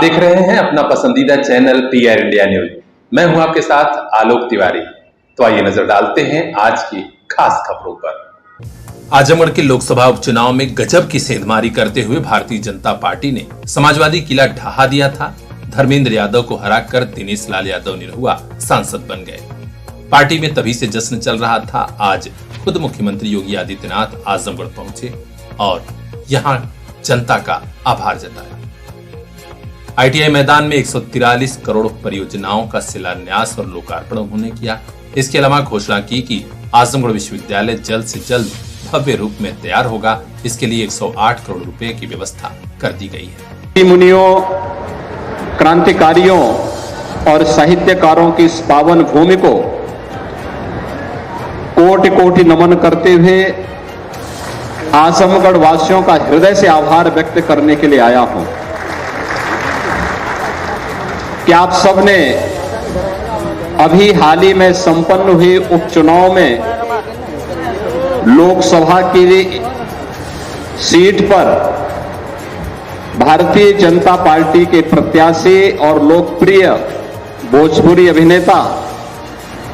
देख रहे हैं अपना पसंदीदा चैनल PR इंडिया न्यूज। मैं हूं आपके साथ आलोक तिवारी। तो आइए नजर डालते हैं आज की खास खबरों पर। आजमगढ़ के लोकसभा उपचुनाव में गजब की सेंधमारी करते हुए भारतीय जनता पार्टी ने समाजवादी किला ढहा दिया था। धर्मेंद्र यादव को हराकर दिनेश लाल यादव निरहुआ सांसद बन गए। पार्टी में तभी से जश्न चल रहा था। आज खुद मुख्यमंत्री योगी आदित्यनाथ आजमगढ़ पहुंचे और यहां जनता का आभार जताया। ITI मैदान में 143 करोड़ परियोजनाओं का शिलान्यास और लोकार्पण उन्होंने किया। इसके अलावा घोषणा की कि आजमगढ़ विश्वविद्यालय जल्द से जल्द भव्य रूप में तैयार होगा। इसके लिए 108 करोड़ रुपए की व्यवस्था कर दी गई है। मुनियों, क्रांतिकारियों और साहित्यकारों की इस पावन भूमि को कोटि कोटि नमन करते हुए आजमगढ़ वासियों का हृदय से आभार व्यक्त करने के लिए आया हूं कि आप सबने अभी हाल ही में संपन्न हुए उपचुनाव में लोकसभा की सीट पर भारतीय जनता पार्टी के प्रत्याशी और लोकप्रिय भोजपुरी अभिनेता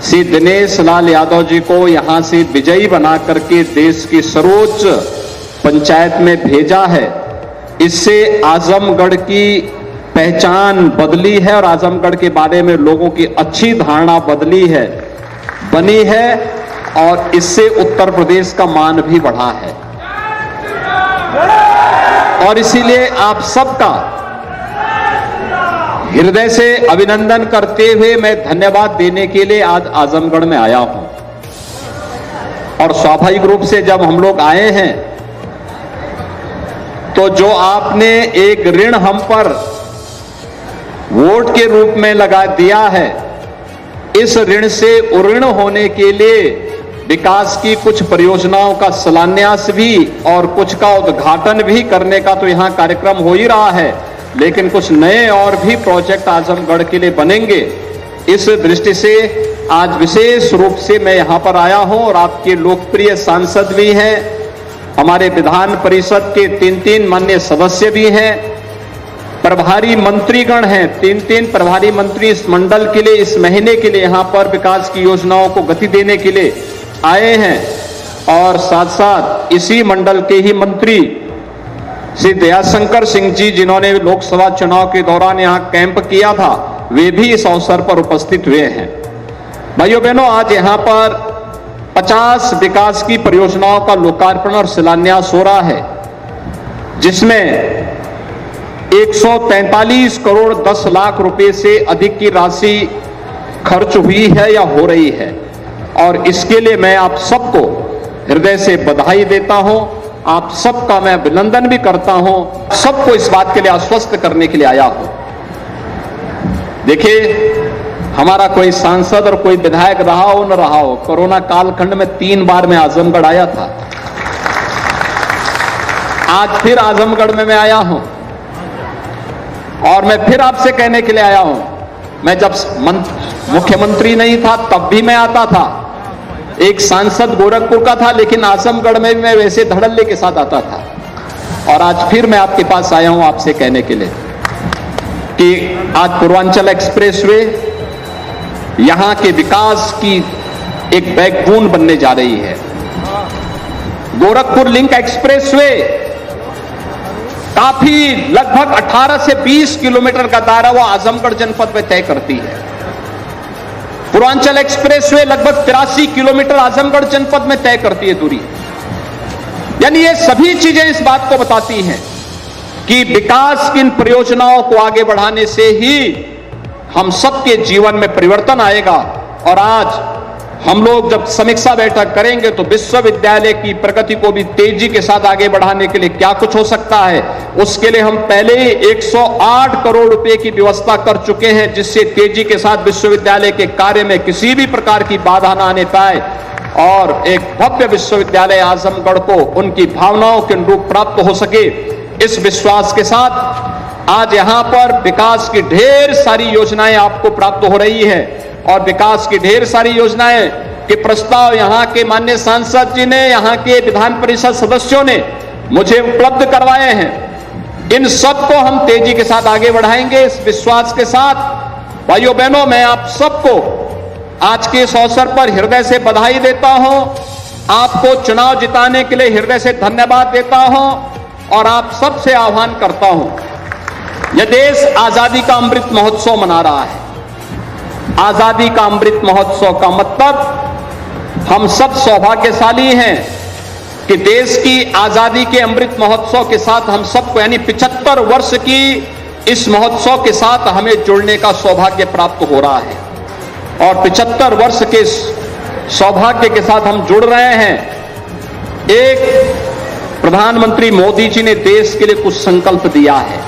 श्री दिनेश लाल यादव जी को यहां से विजयी बना करके देश की सर्वोच्च पंचायत में भेजा है। इससे आजमगढ़ की पहचान बदली है और आजमगढ़ के बारे में लोगों की अच्छी धारणा बनी है और इससे उत्तर प्रदेश का मान भी बढ़ा है। और इसीलिए आप सबका हृदय से अभिनंदन करते हुए मैं धन्यवाद देने के लिए आज आजमगढ़ में आया हूं। और स्वाभाविक रूप से जब हम लोग आए हैं तो जो आपने एक ऋण हम पर वोट के रूप में लगा दिया है, इस ऋण से उऋण होने के लिए विकास की कुछ परियोजनाओं का शिलान्यास भी और कुछ का उद्घाटन भी करने का तो यहां कार्यक्रम हो ही रहा है, लेकिन कुछ नए और भी प्रोजेक्ट आजमगढ़ के लिए बनेंगे। इस दृष्टि से आज विशेष रूप से मैं यहां पर आया हूं और आपके लोकप्रिय सांसद भी हैं, हमारे विधान परिषद के 3 माननीय सदस्य भी हैं, प्रभारी मंत्रीगण हैं, 3 प्रभारी मंत्री इस मंडल के लिए इस महीने के लिए यहां पर विकास की योजनाओं को गति देने के लिए आए हैं। और साथ साथ इसी मंडल के ही मंत्री श्री दयाशंकर सिंह जी, जिन्होंने लोकसभा चुनाव के दौरान यहां कैंप किया था, वे भी इस अवसर पर उपस्थित हुए हैं। भाइयों बहनों, आज यहां पर 50 विकास की परियोजनाओं का लोकार्पण और शिलान्यास हो रहा है, जिसमें 143 करोड़ 10 लाख रुपए से अधिक की राशि खर्च हुई है या हो रही है। और इसके लिए मैं आप सबको हृदय से बधाई देता हूं, आप सबका मैं अभिनंदन भी करता हूं। सबको इस बात के लिए आश्वस्त करने के लिए आया हूं। देखिए, हमारा कोई सांसद और कोई विधायक रहा हो न रहा हो, कोरोना कालखंड में 3 बार मैं आजमगढ़ आया था। आज फिर आजमगढ़ में मैं आया हूं और मैं फिर आपसे कहने के लिए आया हूं, मैं जब मुख्यमंत्री नहीं था तब भी मैं आता था, एक सांसद गोरखपुर का था, लेकिन आजमगढ़ में मैं वैसे धड़ल्ले के साथ आता था। और आज फिर मैं आपके पास आया हूं आपसे कहने के लिए कि आज पूर्वांचल एक्सप्रेसवे यहां के विकास की एक बैकबोन बनने जा रही है। गोरखपुर लिंक एक्सप्रेसवे काफी लगभग 18 से 20 किलोमीटर का दायरा वो आजमगढ़ जनपद में तय करती है। पूर्वांचल एक्सप्रेसवे लगभग 83 किलोमीटर आजमगढ़ जनपद में तय करती है दूरी। यानी ये सभी चीजें इस बात को बताती हैं कि विकास की इन परियोजनाओं को आगे बढ़ाने से ही हम सबके जीवन में परिवर्तन आएगा। और आज हम लोग जब समीक्षा बैठक करेंगे तो विश्वविद्यालय की प्रगति को भी तेजी के साथ आगे बढ़ाने के लिए क्या कुछ हो सकता है, उसके लिए हम पहले ही 108 करोड़ रुपए की व्यवस्था कर चुके हैं, जिससे तेजी के साथ विश्वविद्यालय के कार्य में किसी भी प्रकार की बाधा न आने पाए और एक भव्य विश्वविद्यालय आजमगढ़ को उनकी भावनाओं के अनुरूप प्राप्त हो सके। इस विश्वास के साथ आज यहां पर विकास की ढेर सारी योजनाएं आपको प्राप्त हो रही है और विकास की ढेर सारी योजनाएं के प्रस्ताव यहां के माननीय सांसद जी ने, यहां के विधान परिषद सदस्यों ने मुझे उपलब्ध करवाए हैं। इन सबको हम तेजी के साथ आगे बढ़ाएंगे। इस विश्वास के साथ भाइयों बहनों, मैं आप सबको आज के इस अवसर पर हृदय से बधाई देता हूं, आपको चुनाव जिताने के लिए हृदय से धन्यवाद देता हूं और आप सबसे आह्वान करता हूं, यह देश आजादी का अमृत महोत्सव मना रहा है। आजादी का अमृत महोत्सव का मतलब हम सब सौभाग्यशाली हैं कि देश की आजादी के अमृत महोत्सव के साथ हम सबको यानी 75 वर्ष की इस महोत्सव के साथ हमें जुड़ने का सौभाग्य प्राप्त हो रहा है और 75 वर्ष के सौभाग्य के साथ हम जुड़ रहे हैं। एक प्रधानमंत्री मोदी जी ने देश के लिए कुछ संकल्प दिया है।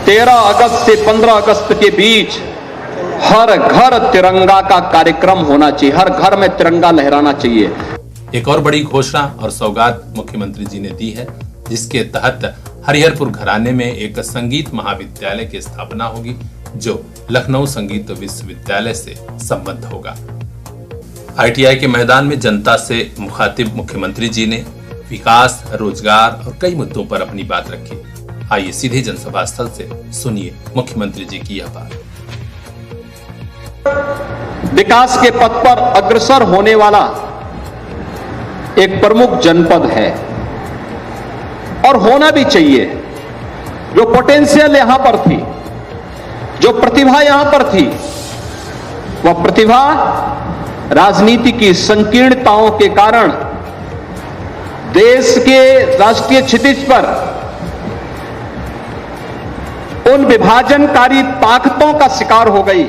13 अगस्त से 15 अगस्त के बीच हर घर तिरंगा का कार्यक्रम होना चाहिए, हर घर में तिरंगा लहराना चाहिए। एक और बड़ी घोषणा और सौगात मुख्यमंत्री जी ने दी है, जिसके तहत हरिहरपुर घराने में एक संगीत महाविद्यालय की स्थापना होगी, जो लखनऊ संगीत विश्वविद्यालय से संबद्ध होगा। ITI के मैदान में जनता से मुखातिब मुख्यमंत्री जी ने विकास, रोजगार और कई मुद्दों पर अपनी बात रखी। आइए सीधे जनसभा स्थल से सुनिए मुख्यमंत्री जी की यह बात। विकास के पथ पर अग्रसर होने वाला एक प्रमुख जनपद है और होना भी चाहिए। जो पोटेंशियल यहां पर थी, जो प्रतिभा यहां पर थी, वह प्रतिभा राजनीति की संकीर्णताओं के कारण देश के राष्ट्रीय क्षितिज पर उन विभाजनकारी ताकतों का शिकार हो गई,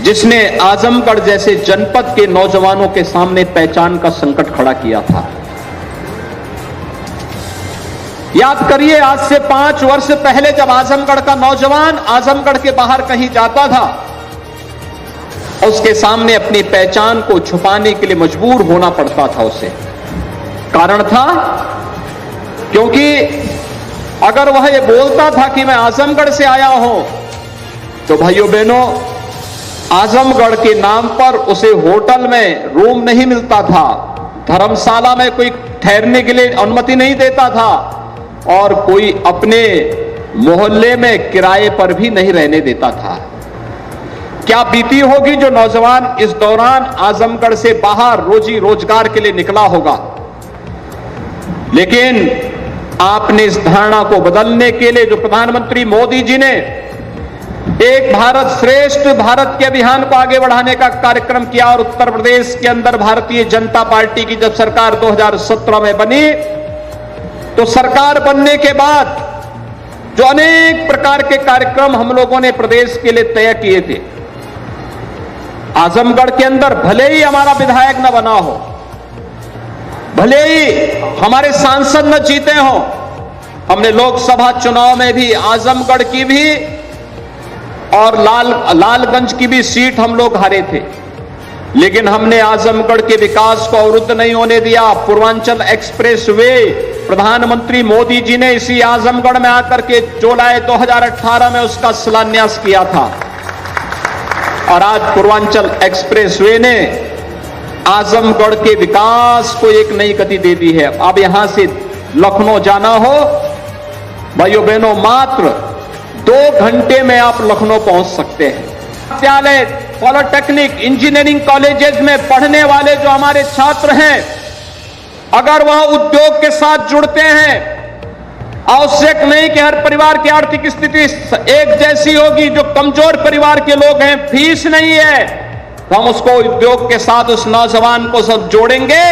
जिसने आजमगढ़ जैसे जनपद के नौजवानों के सामने पहचान का संकट खड़ा किया था। याद करिए, आज से 5 वर्ष पहले जब आजमगढ़ का नौजवान आजमगढ़ के बाहर कहीं जाता था, उसके सामने अपनी पहचान को छुपाने के लिए मजबूर होना पड़ता था उसे। कारण था क्योंकि अगर वह ये बोलता था कि मैं आजमगढ़ से आया हूं, तो भाइयों बहनों, आजमगढ़ के नाम पर उसे होटल में रूम नहीं मिलता था, धर्मशाला में कोई ठहरने के लिए अनुमति नहीं देता था और कोई अपने मोहल्ले में किराए पर भी नहीं रहने देता था। क्या बीती होगी जो नौजवान इस दौरान आजमगढ़ से बाहर रोजी रोजगार के लिए निकला होगा। लेकिन आपने इस धारणा को बदलने के लिए जो प्रधानमंत्री मोदी जी ने एक भारत श्रेष्ठ भारत के अभियान को आगे बढ़ाने का कार्यक्रम किया और उत्तर प्रदेश के अंदर भारतीय जनता पार्टी की जब सरकार 2017 में बनी, तो सरकार बनने के बाद जो अनेक प्रकार के कार्यक्रम हम लोगों ने प्रदेश के लिए तय किए थे, आजमगढ़ के अंदर भले ही हमारा विधायक न बना हो, भले ही हमारे सांसद न जीते हो, हमने लोकसभा चुनाव में भी आजमगढ़ की भी और लालगंज की भी सीट हम लोग हारे थे, लेकिन हमने आजमगढ़ के विकास को अवरुद्ध नहीं होने दिया। पूर्वांचल एक्सप्रेस वे प्रधानमंत्री मोदी जी ने इसी आजमगढ़ में आकर के जुलाई 2018 में उसका शिलान्यास किया था और आज पूर्वांचल एक्सप्रेस वे ने आजमगढ़ के विकास को एक नई गति दे दी है। अब यहां से लखनऊ जाना हो, भाइयों बहनों, मात्र 2 घंटे में आप लखनऊ पहुंच सकते हैं। विद्यालय, पॉलिटेक्निक, इंजीनियरिंग कॉलेजेस में पढ़ने वाले जो हमारे छात्र हैं, अगर वह उद्योग के साथ जुड़ते हैं, आवश्यक नहीं कि हर परिवार की आर्थिक स्थिति एक जैसी होगी। जो कमजोर परिवार के लोग हैं, फीस नहीं है, तो हम उसको उद्योग के साथ उस नौजवान को सब जोड़ेंगे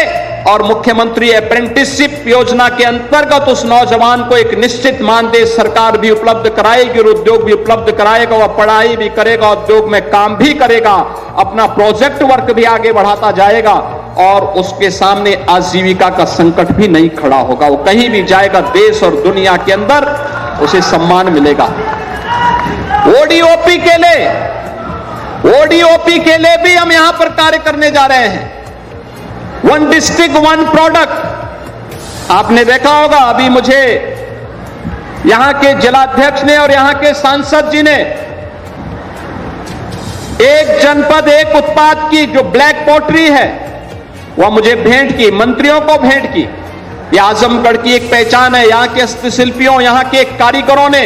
और मुख्यमंत्री अप्रेंटिसशिप योजना के अंतर्गत उस नौजवान को एक निश्चित मानदेय सरकार भी उपलब्ध कराएगी और उद्योग भी उपलब्ध कराएगा। वह पढ़ाई भी करेगा, उद्योग में काम भी करेगा, अपना प्रोजेक्ट वर्क भी आगे बढ़ाता जाएगा और उसके सामने आजीविका का संकट भी नहीं खड़ा होगा। वो कहीं भी जाएगा, देश और दुनिया के अंदर उसे सम्मान मिलेगा। ओडीओपी के लिए भी हम यहां पर कार्य करने जा रहे हैं। 1 डिस्ट्रिक्ट 1 प्रोडक्ट। आपने देखा होगा, अभी मुझे यहां के जिलाध्यक्ष ने और यहां के सांसद जी ने एक जनपद एक उत्पाद की जो ब्लैक पॉटरी है वह मुझे भेंट की, मंत्रियों को भेंट की। ये आजमगढ़ की एक पहचान है। यहां के हस्तशिल्पियों, यहां के कारीगरों ने,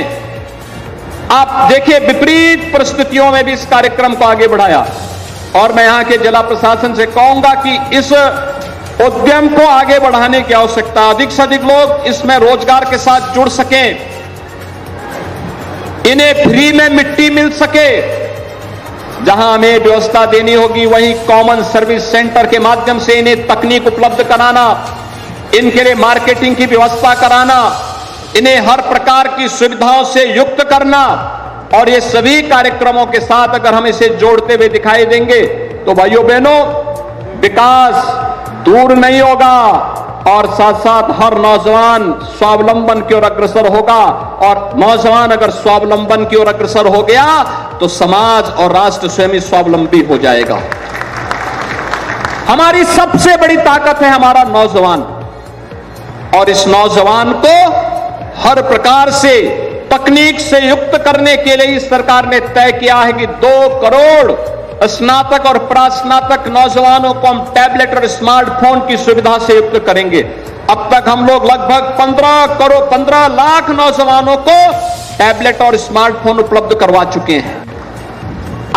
आप देखिए, विपरीत परिस्थितियों में भी इस कार्यक्रम को आगे बढ़ाया। और मैं यहां के जिला प्रशासन से कहूंगा कि इस उद्यम को आगे बढ़ाने की आवश्यकता, अधिक से अधिक लोग इसमें रोजगार के साथ जुड़ सकें, इन्हें फ्री में मिट्टी मिल सके। जहां हमें व्यवस्था देनी होगी वहीं कॉमन सर्विस सेंटर के माध्यम से इन्हें तकनीक उपलब्ध कराना, इनके लिए मार्केटिंग की व्यवस्था कराना, इन्हें हर प्रकार की सुविधाओं से युक्त करना। और ये सभी कार्यक्रमों के साथ अगर हम इसे जोड़ते हुए दिखाई देंगे तो भाइयों बहनों, विकास दूर नहीं होगा और साथ साथ हर नौजवान स्वावलंबन की ओर अग्रसर होगा। और नौजवान अगर स्वावलंबन की ओर अग्रसर हो गया तो समाज और राष्ट्र स्वयं ही स्वावलंबी हो जाएगा। हमारी सबसे बड़ी ताकत है हमारा नौजवान, और इस नौजवान को हर प्रकार से तकनीक से युक्त करने के लिए इस सरकार ने तय किया है कि 2 करोड़ स्नातक और प्रास्नातक नौजवानों को हम टैबलेट और स्मार्टफोन की सुविधा से युक्त करेंगे। अब तक हम लोग लगभग 15 लाख नौजवानों को टैबलेट और स्मार्टफोन उपलब्ध करवा चुके हैं।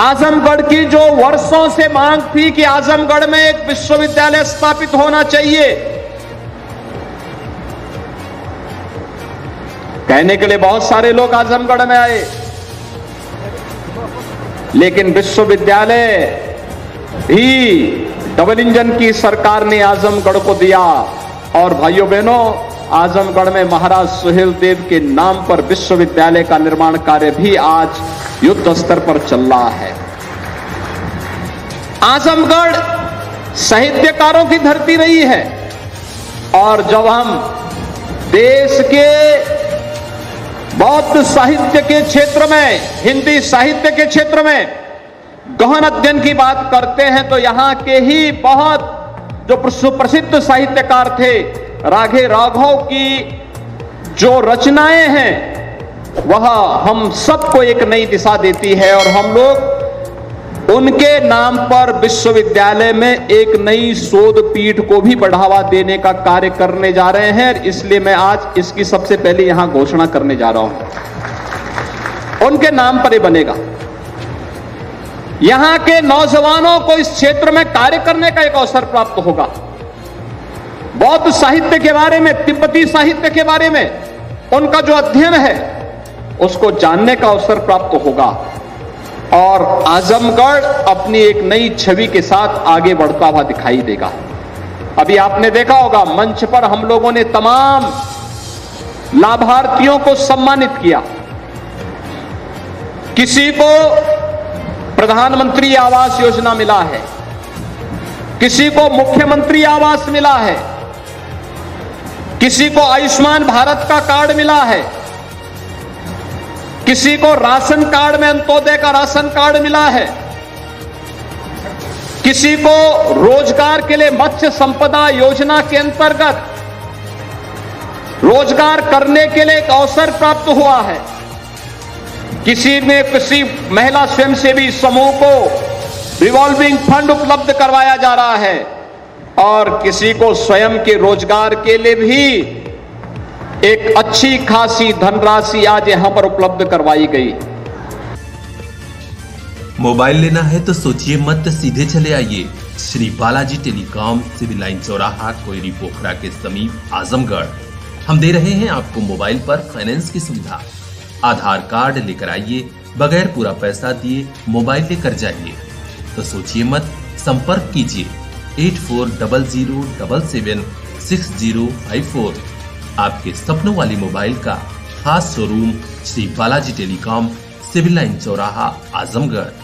आजमगढ़ की जो वर्षों से मांग थी कि आजमगढ़ में एक विश्वविद्यालय स्थापित होना चाहिए, कहने के लिए बहुत सारे लोग आजमगढ़ में आए, लेकिन विश्वविद्यालय ही डबल इंजन की सरकार ने आजमगढ़ को दिया। और भाइयों बहनों, आजमगढ़ में महाराज सुहेल देव के नाम पर विश्वविद्यालय का निर्माण कार्य भी आज युद्ध स्तर पर चल रहा है। आजमगढ़ साहित्यकारों की धरती रही है, और जब हम देश के बौद्ध साहित्य के क्षेत्र में, हिंदी साहित्य के क्षेत्र में गहन अध्ययन की बात करते हैं तो यहां के ही बहुत जो सुप्रसिद्ध साहित्यकार थे, राघे राघव की जो रचनाएं हैं वह हम सबको एक नई दिशा देती है। और हम लोग उनके नाम पर विश्वविद्यालय में एक नई शोध पीठ को भी बढ़ावा देने का कार्य करने जा रहे हैं। इसलिए मैं आज इसकी सबसे पहले यहां घोषणा करने जा रहा हूं। उनके नाम पर ही बनेगा। यहां के नौजवानों को इस क्षेत्र में कार्य करने का एक अवसर प्राप्त होगा। बौद्ध साहित्य के बारे में, तिब्बती साहित्य के बारे में उनका जो अध्ययन है उसको जानने का अवसर प्राप्त होगा। और आजमगढ़ अपनी एक नई छवि के साथ आगे बढ़ता हुआ दिखाई देगा। अभी आपने देखा होगा मंच पर हम लोगों ने तमाम लाभार्थियों को सम्मानित किया। किसी को प्रधानमंत्री आवास योजना मिला है, किसी को मुख्यमंत्री आवास मिला है, किसी को आयुष्मान भारत का कार्ड मिला है, किसी को राशन कार्ड में अंत्योदय का राशन कार्ड मिला है, किसी को रोजगार के लिए मत्स्य संपदा योजना के अंतर्गत रोजगार करने के लिए एक अवसर प्राप्त हुआ है, किसी महिला स्वयंसेवी समूह को रिवॉल्विंग फंड उपलब्ध करवाया जा रहा है, और किसी को स्वयं के रोजगार के लिए भी एक अच्छी खासी धनराशि आज यहां पर उपलब्ध करवाई गई। मोबाइल लेना है तो सोचिए मत, सीधे चले आइए Shri Balaji telecom, civil line चौराहा, कोयरी पोखरा के समीप आजमगढ़। हम दे रहे हैं आपको मोबाइल पर फाइनेंस की सुविधा। आधार कार्ड लेकर आइए, बगैर पूरा पैसा दिए मोबाइल लेकर जाइए। तो सोचिए मत, संपर्क कीजिए 8400776054। आपके सपनों वाली मोबाइल का खास showroom Shri Balaji telecom, civil line चौराहा, आजमगढ़।